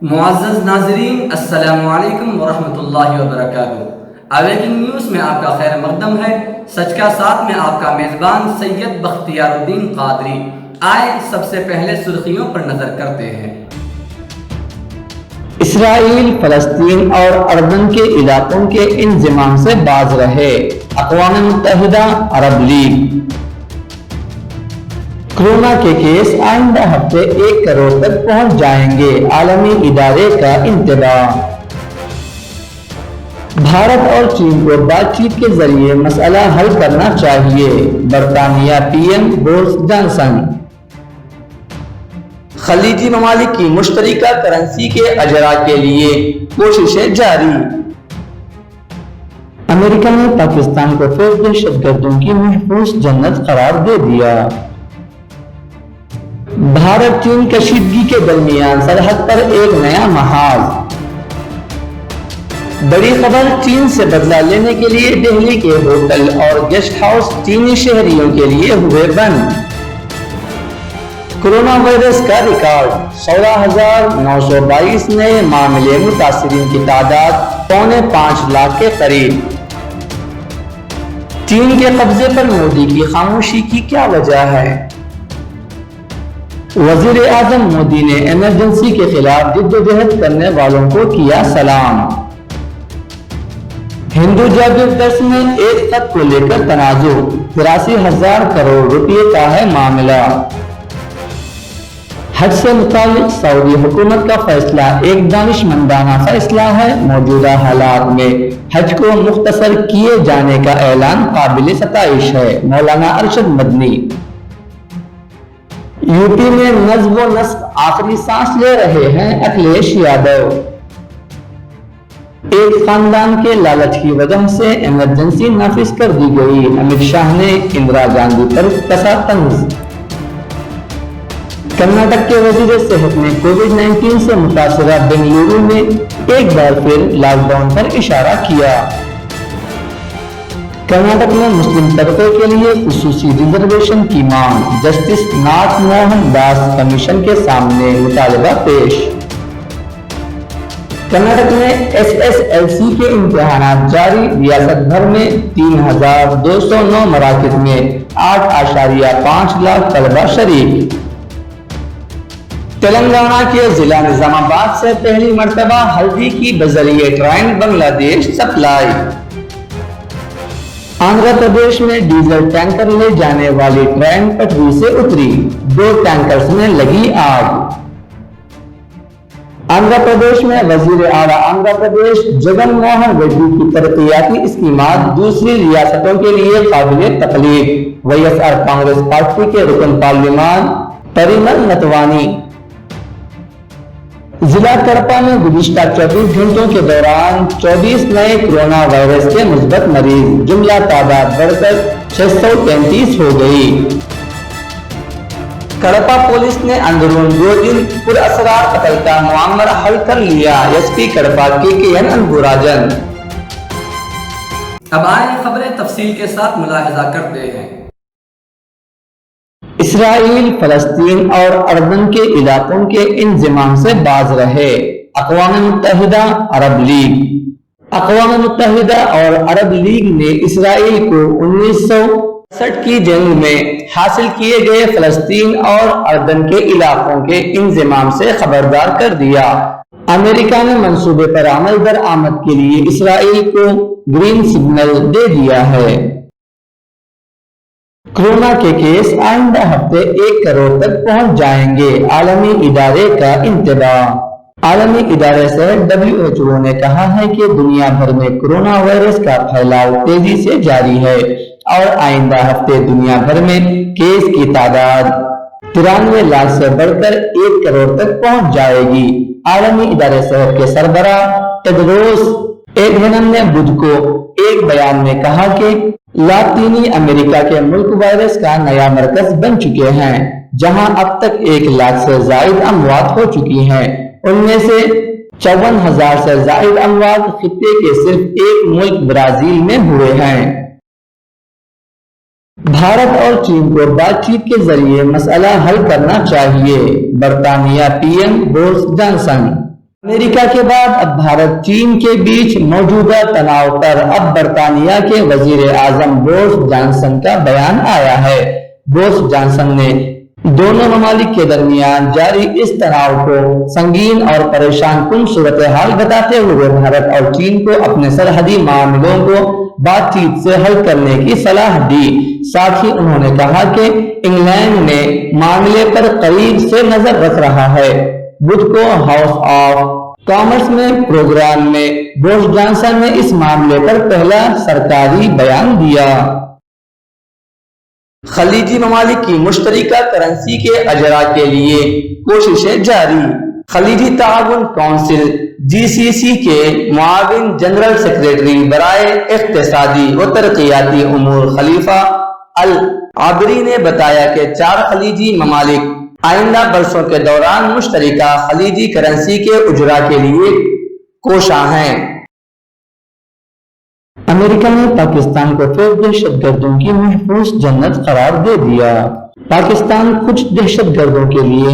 معزز ناظرین، السلام علیکم ورحمۃ اللہ وبرکاتہ۔ اویکنگ نیوز میں آپ کا خیر مقدم ہے۔ سچ کا ساتھ میں آپ کا میزبان سید بختیار الدین قادری۔ آئے سب سے پہلے سرخیوں پر نظر کرتے ہیں۔ اسرائیل فلسطین اور اردن کے علاقوں کے انضمام سے باز رہے، اقوام متحدہ عرب لیگ۔ کورونا کے کیس آئندہ ہفتے 1 کروڑ تک پہنچ جائیں گے، عالمی ادارے کا انتباہ۔ بھارت اور چین کو بات چیت کے ذریعے مسئلہ حل کرنا چاہیے، برطانیہ پی ایم بورس جانسن۔ خلیجی ممالک کی مشترکہ کرنسی کے اجراء کے لیے کوششیں جاری۔ امریکہ نے پاکستان کو پھر دہشت گردوں کی محفوظ جنت قرار دے دیا۔ بھارت چین کشیدگی کے درمیان سرحد پر ایک نیا محاذ۔ بڑی خبر، چین سے بدلہ لینے کے لیے دہلی کے ہوٹل اور گیسٹ ہاؤس چینی شہریوں کے لیے ہوئے بند۔ کورونا وائرس کا ریکارڈ، 16,922 نئے معاملے، متاثرین کی تعداد 4.25 لاکھ کے قریب۔ چین کے قبضے پر مودی کی خاموشی کی کیا وجہ ہے؟ وزیر اعظم مودی نے ایمرجنسی کے خلاف جدوجہد کرنے والوں کو کیا سلام۔ ہندو جاگرت درس میں ایک خط کو لے کر تنازع، 83,000 کروڑ روپے کا ہے معاملہ۔ حج سے متعلق سعودی حکومت کا فیصلہ ایک دانشمندانہ فیصلہ ہے، موجودہ حالات میں حج کو مختصر کیے جانے کا اعلان قابل ستائش ہے، مولانا ارشد مدنی۔ یو پی میں نظم و نسق آخری سانس لے رہے ہیں اکھلیش یادو۔ ایک خاندان کے لالچ کی وجہ سے ایمرجنسی نافذ کر دی گئی، امت شاہ نے اندرا گاندھی پر کسا طنز۔ کرناٹک کے وزیر صحت نے کووڈ-19 سے متاثرہ بنگلورو میں ایک بار پھر لاک ڈاؤن پر اشارہ کیا۔ کرناٹک میں مسلم طبقے کے لیے خصوصی ریزرویشن کی مانگ، جسٹس ناتھ موہن داس کمیشن کے سامنے مطالبہ پیش۔ کرناٹک میں SSLC کے امتحانات جاری، ریاست بھر میں 3,209 مراکز میں 8.5 لاکھ طلبہ شریک۔ تلنگانہ کے ضلع نظام آباد سے پہلی مرتبہ ہلدی کی بذریعہ ٹرین بنگلہ دیش سپلائی۔ آندھرا پردیش میں ڈیزل ٹینکر لے جانے والی ٹرین پٹری سے اتری، 2 ٹینکرز میں لگی آگ۔ آندھرا پردیش میں وزیر اعلیٰ آندھرا پردیش جگن موہن ریڈی کی ترقیاتی اسکیمات دوسری ریاستوں کے لیے قابل تقلید، WSR کانگریس پارٹی کے رکن پارلیمان پریمل نتوانی۔ ضلع کڑپا میں گزشتہ 24 گھنٹوں کے دوران 24 نئے کورونا وائرس کے مثبت مریض، جملہ تعداد بڑھ کر 633 ہو گئی۔ کڑپا پولیس نے اندرون 2 دن پراسرار قتل کا معمر حل کر لیا، SP کڑپا KKN انبوراجن۔ اب آئیں خبریں تفصیل کے ساتھ ملاحظہ کرتے ہیں۔ اسرائیل فلسطین اور اردن کے علاقوں کے انضمام سے باز رہے، اقوام متحدہ عرب لیگ۔ اقوام متحدہ اور عرب لیگ نے اسرائیل کو 1967 کی جنگ میں حاصل کیے گئے فلسطین اور اردن کے علاقوں کے انضمام سے خبردار کر دیا۔ امریکہ نے منصوبے پر عمل درآمد کے لیے اسرائیل کو گرین سگنل دے دیا ہے۔ کورونا کے کیس آئندہ ہفتے 1 کروڑ تک پہنچ جائیں گے، عالمی ادارے کا انتباہ۔ عالمی ادارے سے WHO نے کہا ہے کہ دنیا بھر میں کورونا وائرس کا پھیلاؤ تیزی سے جاری ہے اور آئندہ ہفتے دنیا بھر میں کیس کی تعداد 93 لاکھ سے بڑھ کر 1 کروڑ تک پہنچ جائے گی۔ عالمی ادارے صحت کے سربراہ ٹیڈروس ایڈھینم نے بدھ کو ایک بیان میں کہا کہ لاطینی امریکہ کے ملک وائرس کا نیا مرکز بن چکے ہیں، جہاں اب تک 1 لاکھ سے زائد اموات ہو چکی ہیں، ان میں سے 54,000 سے زائد اموات خطے کے صرف ایک ملک برازیل میں ہوئے ہیں۔ بھارت اور چین کو بات چیت کے ذریعے مسئلہ حل کرنا چاہیے، برطانیہ پی ایم بورس جانسن۔ امریکہ کے بعد اب بھارت چین کے بیچ موجودہ تناؤ پر اب برطانیہ کے وزیر اعظم بورس جانسن کا بیان آیا ہے۔ بورس جانسن نے دونوں ممالک کے درمیان جاری اس تناؤ کو سنگین اور پریشان کن صورتحال بتاتے ہوئے بھارت اور چین کو اپنے سرحدی معاملوں کو بات چیت سے حل کرنے کی صلاح دی۔ ساتھ ہی انہوں نے کہا کہ انگلینڈ نے معاملے پر قریب سے نظر رکھ رہا ہے۔ بدھ کو ہاؤس آف کامرس میں پروگرام میں بورس جانسن نے اس معاملے پر پہلا سرکاری بیان دیا۔ خلیجی ممالک کی مشترکہ کرنسی کے اجرا کے لیے کوششیں جاری۔ خلیجی تعاون کونسل GCC کے معاون جنرل سیکریٹری برائے اقتصادی و ترقیاتی امور خلیفہ العبری نے بتایا کہ 4 خلیجی ممالک آئندہ برسوں کے دوران مشترکہ خلیجی کرنسی کے اجرا کے لیے کوشاں ہیں۔ امریکہ نے پاکستان کو پھر دہشت گردوں کی محفوظ جنت قرار دے دیا۔ پاکستان کچھ دہشت گردوں کے لیے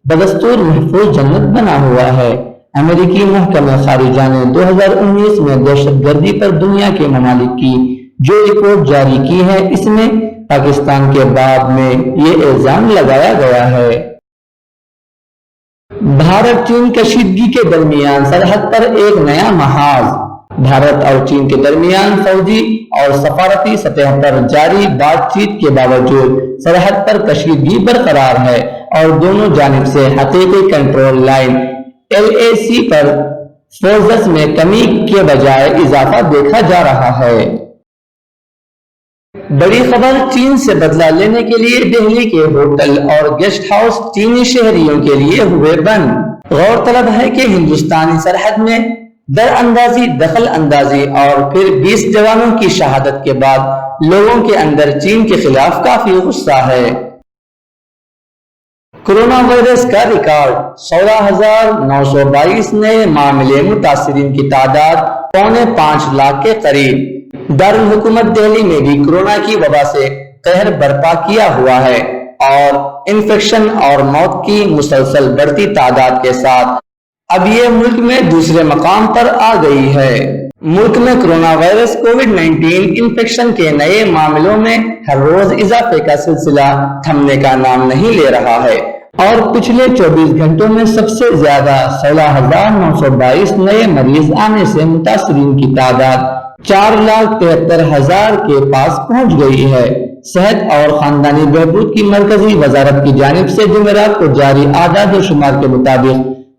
بدستور محفوظ جنت بنا ہوا ہے۔ امریکی محکمہ خارجہ نے 2019 میں دہشت گردی پر دنیا کے ممالک کی جو رپورٹ جاری کی ہے، اس میں پاکستان کے بعد میں یہ الزام لگایا گیا ہے۔ بھارت چین کشیدگی کے درمیان سرحد پر ایک نیا محاذ۔ بھارت اور چین کے درمیان فوجی اور سفارتی سطح پر جاری بات چیت کے باوجود سرحد پر کشیدگی برقرار ہے اور دونوں جانب سے حقیقی کنٹرول لائن LAC پر فورسز میں کمی کے بجائے اضافہ دیکھا جا رہا ہے۔ بڑی خبر چین سے بدلہ لینے کے لیے دہلی کے ہوٹل اور گیسٹ ہاؤس چینی شہریوں کے لیے ہوئے بند۔ غور طلب ہے کہ ہندوستانی سرحد میں در اندازی دخل اندازی اور پھر 20 جوانوں کی شہادت کے بعد لوگوں کے اندر چین کے خلاف کافی غصہ ہے۔ کورونا وائرس کا ریکارڈ 16,922 نئے معاملے، متاثرین کی تعداد 5.25 لاکھ کے قریب۔ دارالحکومت دہلی میں بھی کورونا کی وبا سے قہر برپا کیا ہوا ہے اور انفیکشن اور موت کی مسلسل بڑھتی تعداد کے ساتھ اب یہ ملک میں دوسرے مقام پر آ گئی ہے۔ ملک میں کورونا وائرس کووڈ-19 انفیکشن کے نئے معاملوں میں ہر روز اضافے کا سلسلہ تھمنے کا نام نہیں لے رہا ہے اور پچھلے 24 گھنٹوں میں سب سے زیادہ 16,922 نئے مریض آنے سے متاثرین کی تعداد 4,73,000 کے پاس پہنچ گئی ہے۔ صحت اور خاندانی بہبود کی مرکزی وزارت کی جانب سے جمعرات کو جاری اعداد و شمار کے مطابق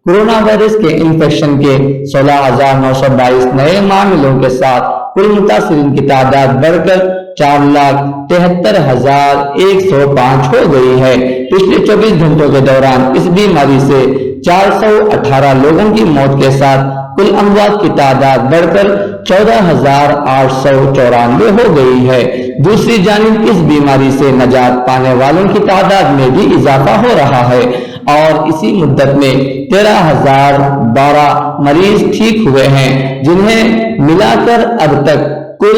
کورونا وائرس کے انفیکشن کے 16,922 نئے معاملوں کے ساتھ کل متاثرین کی تعداد بڑھ کر 4,73,105 ہو گئی ہے۔ پچھلے 24 گھنٹوں کے دوران اس بیماری سے 418 لوگوں کی موت کے ساتھ کل اموات کی تعداد بڑھ کر 14,894 ہو گئی ہے۔ دوسری جانب اس بیماری سے نجات پانے والوں کی تعداد میں بھی اضافہ ہو رہا ہے اور اسی مدت میں 13,012 مریض ٹھیک ہوئے ہیں، جنہیں ملا کر اب تک کل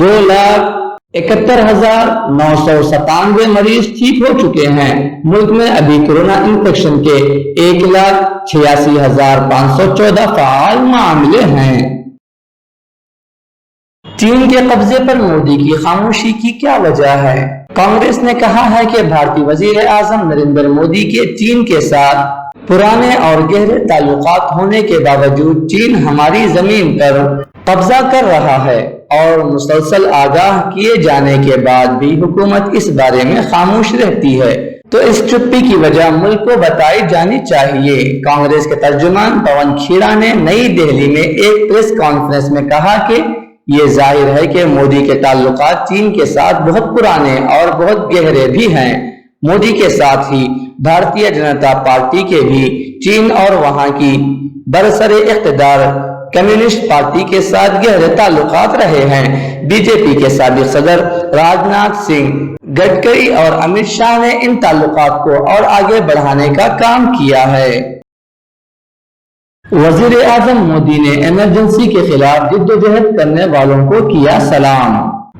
2,71,997 مریض ٹھیک ہو چکے ہیں۔ ملک میں ابھی کورونا انفیکشن کے 1,86,514 فعال معاملے ہیں۔ چین کے قبضے پر مودی کی خاموشی کی کیا وجہ ہے؟ کانگریس نے کہا ہے کہ بھارتی وزیر اعظم نریندر مودی کے چین کے ساتھ پرانے اور گہرے تعلقات ہونے کے باوجود چین ہماری زمین پر قبضہ کر رہا ہے اور مسلسل آگاہ کیے جانے کے بعد بھی حکومت اس بارے میں خاموش رہتی ہے، تو اس چپی کی وجہ ملک کو بتائی جانی چاہیے۔ کانگریس کے ترجمان پون کھیڑا نے نئی دہلی میں ایک پریس کانفرنس میں کہا کہ یہ ظاہر ہے کہ مودی کے تعلقات چین کے ساتھ بہت پرانے اور بہت گہرے بھی ہیں۔ مودی کے ساتھ ہی بھارتیہ جنتا پارٹی کے بھی چین اور وہاں کی برسر اقتدار کمیونسٹ پارٹی کے ساتھ گہرے تعلقات رہے ہیں۔ بی جے پی کے سابق صدر راجناتھ سنگھ، گڈکری اور امت شاہ نے ان تعلقات کو اور آگے بڑھانے کا کام کیا ہے۔ وزیر اعظم مودی نے ایمرجنسی کے خلاف جدوجہد کرنے والوں کو کیا سلام۔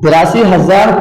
83,000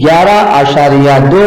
11.2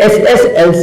SSLC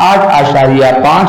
8.5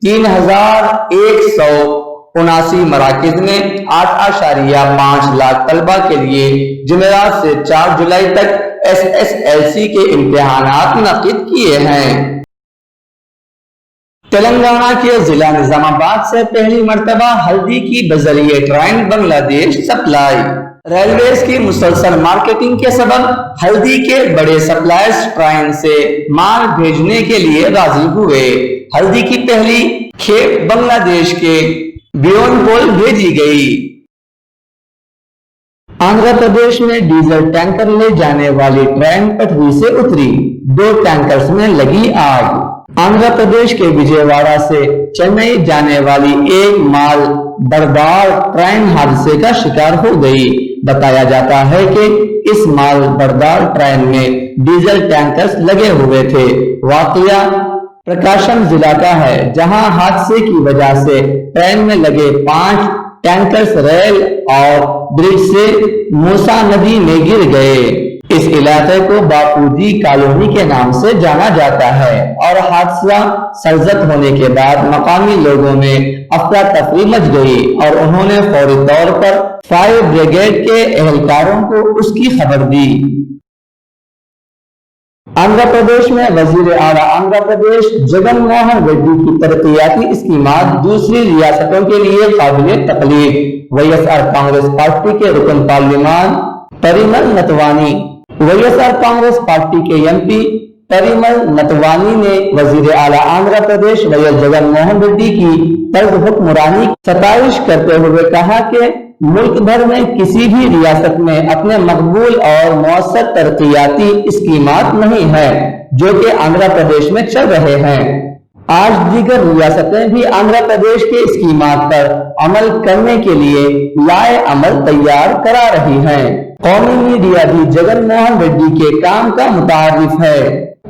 3,100 79 مراکز میں 8.5 لاکھ طلبہ کے لیے جمعرات سے 4 جولائی تک SSLC کے امتحانات منعقد کیے ہیں۔ تلنگانہ کے ضلع نظام آباد سے پہلی مرتبہ ہلدی کی بذریعہ ٹرین بنگلہ دیش سپلائی۔ ریلویز کی مسلسل مارکیٹنگ کے سبب ہلدی کے بڑے سپلائرز ٹرین سے مال بھیجنے کے لیے راضی ہوئے۔ ہلدی کی پہلی کھیپ بنگلہ دیش کے بیونپول بھیجی گئی۔ آندھرا پردیش میں ڈیزل ٹینکر لے جانے والی ٹرین پٹری سے اتری، 2 ٹینکرز میں لگی آگ۔ آندھرا پردیش کے وجے واڑہ سے چنئی جانے والی ایک مال بردار ٹرین حادثے کا شکار ہو گئی۔ بتایا جاتا ہے کہ اس مال بردار ٹرین میں ڈیزل ٹینکرز لگے ہوئے تھے۔ واقعہ پرکاشم ضلع کا ہے، جہاں حادثے کی وجہ سے ٹرین میں لگے 5 ٹینکرز ریل اور برج سے موسا ندی میں گر گئے۔ اس علاقے کو باپو جی کالونی کے نام سے جانا جاتا ہے اور حادثہ سرزد ہونے کے بعد مقامی لوگوں میں افراتفری مچ گئی اور انہوں نے فوری طور پر فائر بریگیڈ کے اہلکاروں کو اس کی خبر دی۔ آندھرا پردیش میں وزیر اعلیٰ آندھرا پردیش جگن موہن ریڈی کی ترقیاتی اسکیمات دوسری ریاستوں کے لیے قابل تقلید۔ WSR کانگریس پارٹی کے رکن پارلیمان پریمل نتوانی WSR کانگریس پارٹی کے MP پریمل نتوانی نے وزیر اعلیٰ آندھرا پردیش ویس جگن موہن ریڈی کی طرز حکمرانی کی ستائش کرتے ہوئے کہا کہ ملک بھر میں کسی بھی ریاست میں اپنے مقبول اور مؤثر ترقیاتی اسکیمات نہیں ہیں جو کہ آندھرا پردیش میں چل رہے ہیں۔ آج دیگر ریاستیں بھی آندھرا پردیش کے اسکیمات پر عمل کرنے کے لیے لائے عمل تیار کرا رہی ہیں۔ قومی میڈیا بھی جگن موہن ریڈی کے کام کا متعارف ہے۔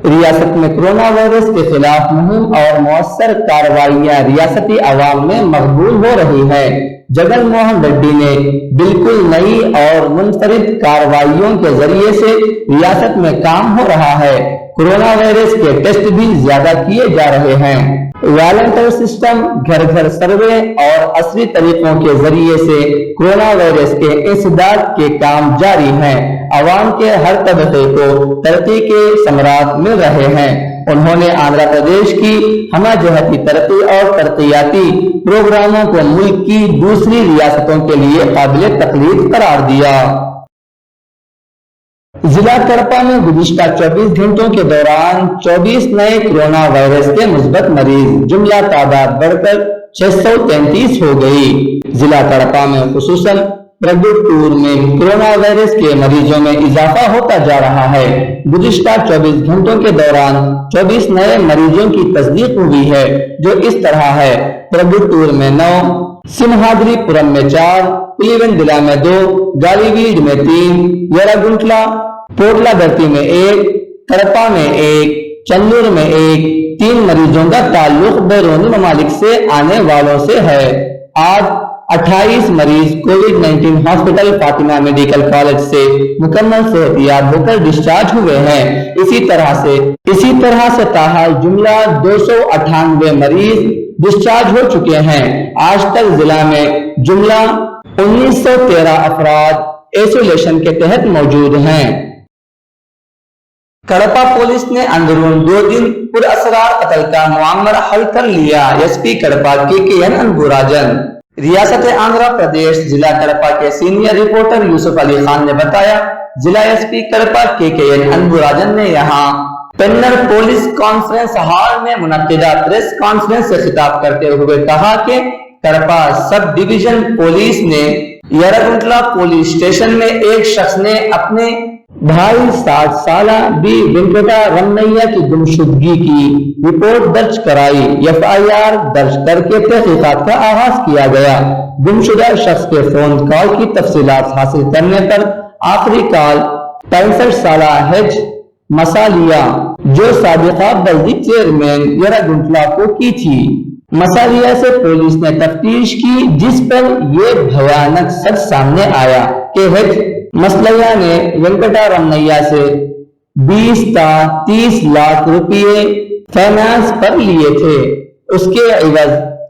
ریاست میں کرونا وائرس کے خلاف مہم اور مؤثر کارروائیاں ریاستی عوام میں مقبول ہو رہی ہیں۔ جگن موہن ریڈی نے بالکل نئی اور منفرد کارروائیوں کے ذریعے سے ریاست میں کام ہو رہا ہے۔ کرونا وائرس کے ٹیسٹ بھی زیادہ کیے جا رہے ہیں۔ والنٹر سسٹم، گھر گھر سروے اور عصری طریقوں کے ذریعے سے کرونا وائرس کے انسداد کے کام جاری ہیں۔ عوام کے ہر طبقے کو ترقی کے ثمرات مل رہے ہیں۔ انہوں نے آندھرا پردیش کی ہمہ جہتی ترقی اور ترقیاتی پروگراموں کو ملک کی دوسری ریاستوں کے لیے قابل تقلید قرار دیا۔ ضلع کڑپا میں گزشتہ 24 گھنٹوں کے دوران 24 نئے کرونا وائرس کے مثبت مریض، جملہ تعداد بڑھ کر 633 ہو گئی۔ ضلع کڑپا میں خصوصاً پرگٹور میں کرونا وائرس کے مریضوں میں اضافہ ہوتا جا رہا ہے۔ گزشتہ 24 گھنٹوں کے دوران 24 نئے مریضوں کی تصدیق ہوئی ہے، جو اس طرح ہے: پرگٹور میں 9، سمہادری پورم میں 4، پلیون ضلع میں 2، گالی ویڈ میں 3، یراگنٹلا پوٹلا گرتی میں 1، کڑپا میں 1، چندور میں 1۔ 3 مریضوں کا تعلق بیرونی ممالک سے آنے والوں سے ہے۔ آج 28 مریض COVID-19 hospital Fatima medical college سے مکمل صحت یاب ہو کر ڈسچارج ہوئے ہیں۔ اسی طرح سے تاحال جملہ 298 مریض ڈسچارج ہو چکے ہیں۔ آج تک ضلع میں جملہ 1913 افراد ایسولیشن کے تحت موجود ہیں۔ کڑپا پولیس نے اندرون 2 دن پر اسرار قتل کا معاملہ حل کر لیا۔ SP کڑپا KKN انبوراجن۔ ریاست آندھرا پردیش ضلع کڑپا کے سینئر رپورٹر یوسف علی خان نے بتایا، ضلع SP کڑپا KKN انبوراجن نے یہاں پینر پولیس کانفرنس ہال میں منعقدہ پریس کانفرنس سے خطاب کرتے ہوئے کہا کہ کڑپا سب ڈویژن پولیس نے یراگنٹلا پولیس اسٹیشن میں ایک شخص نے اپنے بھائی 60 سالہ بی وینکٹا رمنیا کی گمشدگی کی رپورٹ درج کرائی۔ FIR درج کر کے تحقیقات کا آغاز کیا گیا۔ گمشدہ شخص کے فون کال کی تفصیلات حاصل کرنے پر آخری کال 65 سالہ ہیج مسالیا، جو سابقہ بلدی چیئرمین یراگنٹلا کو کی تھی۔ مسالیا سے پولیس نے تفتیش کی، جس پر یہ بھیانک سچ سامنے آیا کہ ہیج مسالیا نے وینکٹا رمنیا سے 20 تا 30 لاکھ روپے فائنانس پر لیے تھے۔ اس کے عوض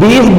20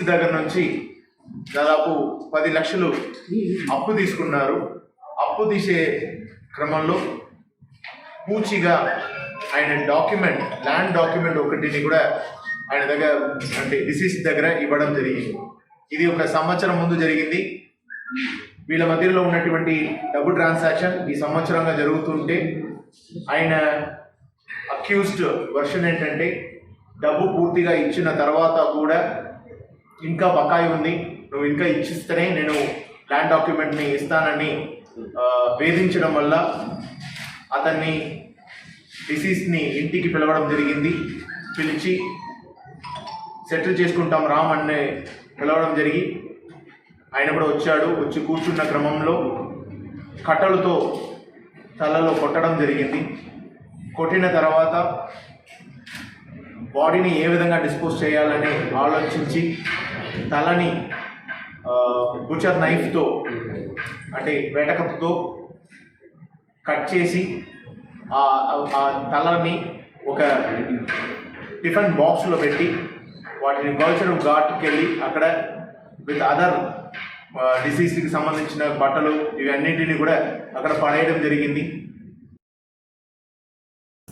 దగ్గర నుంచి దాదాపు 10 లక్షలు అప్పు తీసుకున్నారు. అప్పు తీసే క్రమంలో పూచిగా ఆయన డాక్యుమెంట్ ల్యాండ్ డాక్యుమెంట్ ఒకటిని కూడా ఆయన దగ్గర అంటే డిసీజ్ దగ్గర ఇవ్వడం జరిగింది. ఇది ఒక సంవత్సరం ముందు జరిగింది. వీళ్ళ మధ్యలో ఉన్నటువంటి డబ్బు ట్రాన్సాక్షన్ ఈ సంవత్సరంగా జరుగుతుంటే ఆయన అక్యూజ్డ్ వర్షన్ ఏంటంటే డబ్బు పూర్తిగా ఇచ్చిన తర్వాత కూడా ఇంకా బకాయి ఉంది, నువ్వు ఇంకా ఇచ్చిస్తేనే నేను ల్యాండ్ డాక్యుమెంట్ని ఇస్తానని వేధించడం వల్ల అతన్ని డిసీజ్ని ఇంటికి పిలవడం జరిగింది. పిలిచి సెటిల్ చేసుకుంటాం రామ్ అనే పిలవడం జరిగి ఆయన కూడా వచ్చాడు. వచ్చి కూర్చున్న క్రమంలో కట్టలతో తలలో కొట్టడం జరిగింది. కొట్టిన తర్వాత బాడీని ఏ విధంగా డిస్పోజ్ చేయాలని ఆలోచించి తలని బుచర్ నైఫ్తో అంటే వేటకత్తుతో కట్ చేసి ఆ తలని ఒక టిఫిన్ బాక్స్లో పెట్టి వాటిని గౌచర్ ఘాట్కి వెళ్ళి అక్కడ విత్ అదర్ డిసీజ్కి సంబంధించిన బట్టలు ఇవన్నింటినీ కూడా అక్కడ పడేయడం జరిగింది.